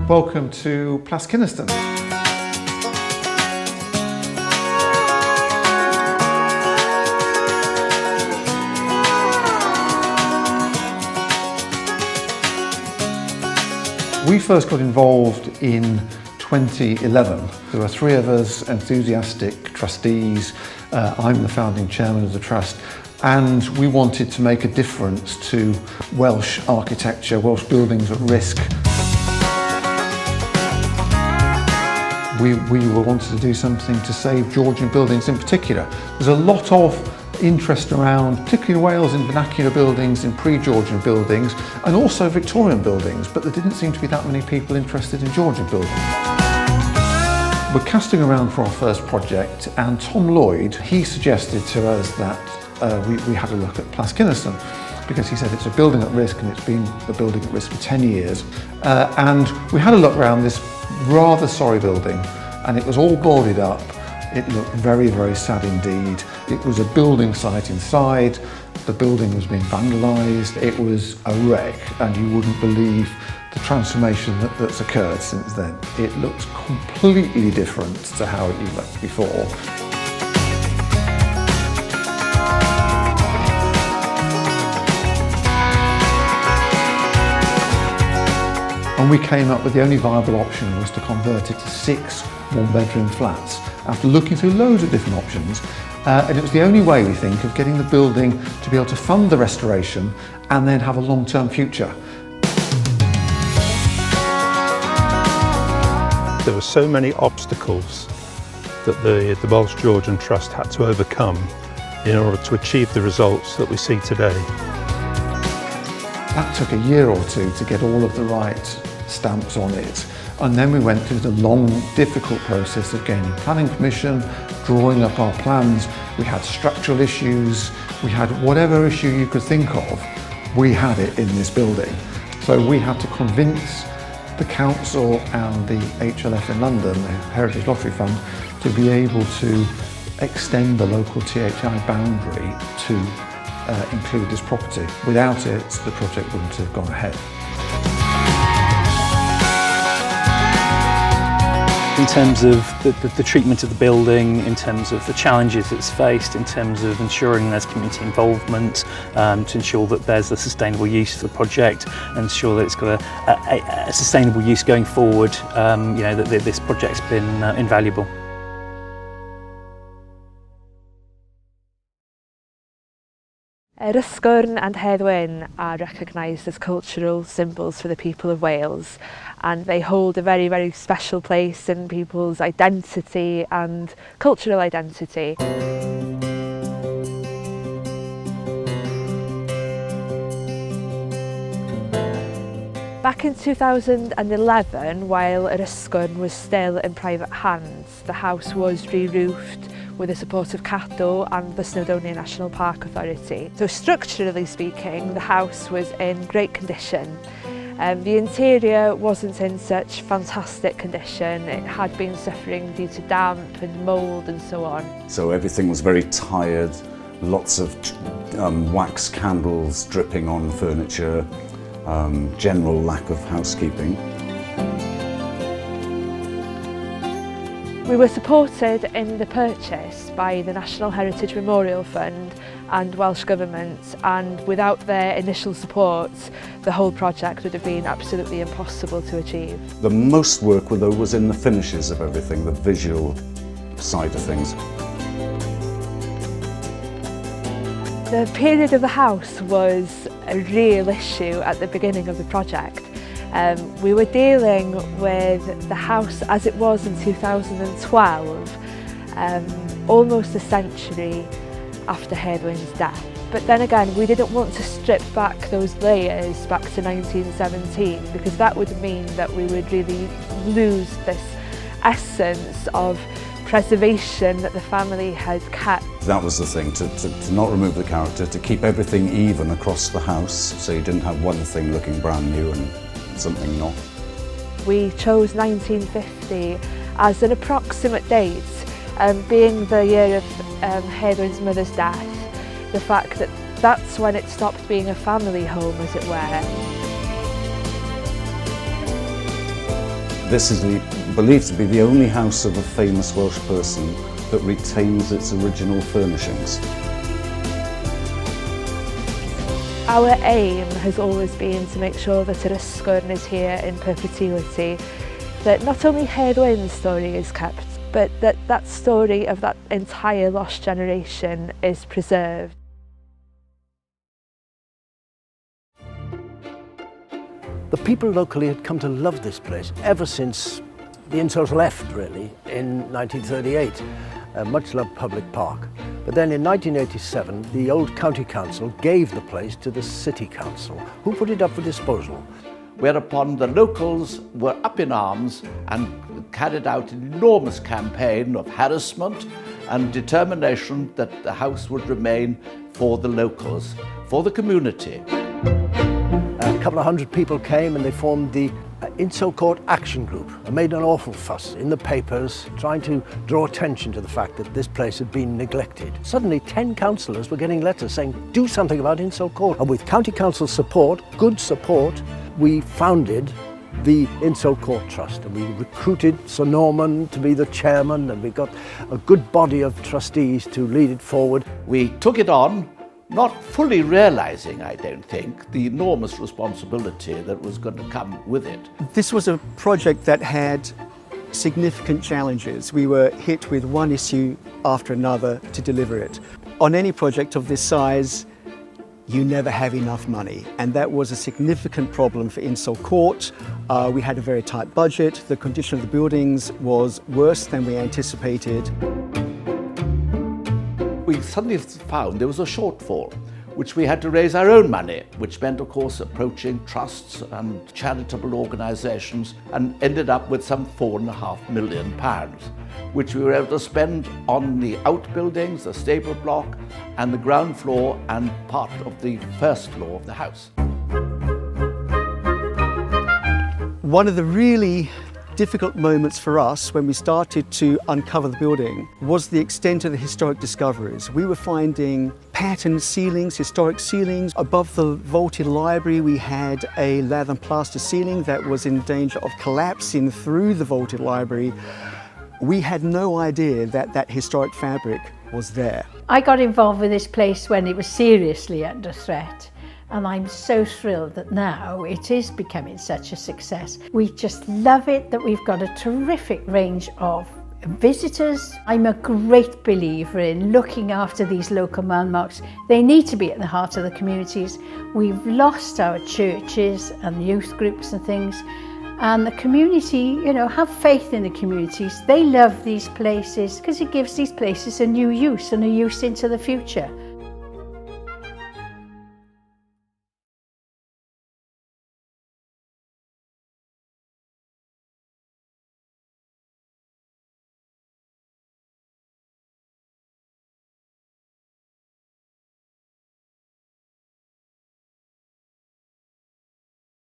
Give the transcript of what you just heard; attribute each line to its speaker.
Speaker 1: Welcome to Plaskinniston. We first got involved in 2011. There were three of us enthusiastic trustees. I'm the founding chairman of the trust, and we wanted to make a difference to Welsh architecture, Welsh buildings at risk. We wanted to do something to save Georgian buildings in particular. There's a lot of interest around, particularly in Wales, in vernacular buildings, in pre-Georgian buildings, and also Victorian buildings, but there didn't seem to be that many people interested in Georgian buildings. We're casting around for our first project, and Tom Lloyd, he suggested to us that we had a look at Plaskinniston, because he said it's a building at risk and it's been a building at risk for 10 years. And we had a look around this rather sorry building, and it was all boarded up. It looked very, very sad indeed. It was a building site inside. The building was being vandalised. It was a wreck, and you wouldn't believe the transformation that's occurred since then. It looks completely different to how it looked before. And we came up with the only viable option was to convert it to 6 one-bedroom flats after looking through loads of different options, and it was the only way, we think, of getting the building to be able to fund the restoration and then have a long-term future.
Speaker 2: There were so many obstacles that the Welsh Georgian Trust had to overcome in order to achieve the results that we see today.
Speaker 1: That took a year or two to get all of the right stamps on it. And then we went through the long, difficult process of gaining planning permission, drawing up our plans. We had structural issues. We had whatever issue you could think of, we had it in this building. So we had to convince the council and the HLF in London, the Heritage Lottery Fund, to be able to extend the local THI boundary to include this property. Without it, the project wouldn't have gone ahead.
Speaker 3: In terms of the treatment of the building, in terms of the challenges it's faced, in terms of ensuring there's community involvement, to ensure that there's a sustainable use for the project, and ensure that it's got a sustainable use going forward, you know, that this project's been invaluable.
Speaker 4: Ysgwrn and Heddwyn are recognised as cultural symbols for the people of Wales, and they hold a very, very special place in people's identity and cultural identity. Back in 2011, while Ysgwrn was still in private hands, the house was re-roofed with the support of Cadw and the Snowdonia National Park Authority. So structurally speaking, the house was in great condition. The interior wasn't in such fantastic condition. It had been suffering due to damp and mould and so on.
Speaker 5: So everything was very tired, lots of wax candles dripping on furniture, general lack of housekeeping.
Speaker 4: We were supported in the purchase by the National Heritage Memorial Fund and Welsh Government, and without their initial support, the whole project would have been absolutely impossible to achieve.
Speaker 5: The most work though was in the finishes of everything, the visual side of things.
Speaker 4: The period of the house was a real issue at the beginning of the project. We were dealing with the house as it was in 2012, almost a century after Heddwyn's death. But then again, we didn't want to strip back those layers back to 1917, because that would mean that we would really lose this essence of preservation that the family had kept.
Speaker 5: That was the thing, to not remove the character, to keep everything even across the house, so you didn't have one thing looking brand new and something not.
Speaker 4: We chose 1950 as an approximate date, being the year of Heddwyn's mother's death, the fact that that's when it stopped being a family home, as it were.
Speaker 5: This is believed to be the only house of a famous Welsh person that retains its original furnishings.
Speaker 4: Our aim has always been to make sure that Yr Ysgwrn is here in perpetuity, that not only Heddwyn's story is kept, but that that story of that entire lost generation is preserved.
Speaker 6: The people locally had come to love this place ever since the Insults left, really, in 1938, a much-loved public park. But then in 1987, the old county council gave the place to the city council, who put it up for disposal.
Speaker 7: Whereupon the locals were up in arms and carried out an enormous campaign of harassment and determination that the house would remain for the locals, for the community.
Speaker 6: A couple of hundred people came and they formed the Insult Court Action Group and made an awful fuss in the papers trying to draw attention to the fact that this place had been neglected. Suddenly 10 councillors were getting letters saying, do something about Insult Court. And with county council support, good support, we founded the Insult Court Trust, and we recruited Sir Norman to be the chairman, and we got a good body of trustees to lead it forward.
Speaker 7: We took it on, not fully realising, I don't think, the enormous responsibility that was going to come with it.
Speaker 8: This was a project that had significant challenges. We were hit with one issue after another to deliver it. On any project of this size, you never have enough money, and that was a significant problem for Insult Court. We had a very tight budget. The condition of the buildings was worse than we anticipated.
Speaker 7: We suddenly found there was a shortfall, which we had to raise our own money, which meant, of course, approaching trusts and charitable organisations, and ended up with some £4.5 million, which we were able to spend on the outbuildings, the stable block, and the ground floor and part of the first floor of the house.
Speaker 8: One of the really difficult moments for us when we started to uncover the building was the extent of the historic discoveries. We were finding patterned ceilings, historic ceilings. Above the vaulted library, we had a lath and plaster ceiling that was in danger of collapsing through the vaulted library. We had no idea that that historic fabric was there.
Speaker 9: I got involved with this place when it was seriously under threat. And I'm so thrilled that now it is becoming such a success. We just love it that we've got a terrific range of visitors. I'm a great believer in looking after these local landmarks. They need to be at the heart of the communities. We've lost our churches and youth groups and things. And the community, have faith in the communities. They love these places because it gives these places a new use and a use into the future.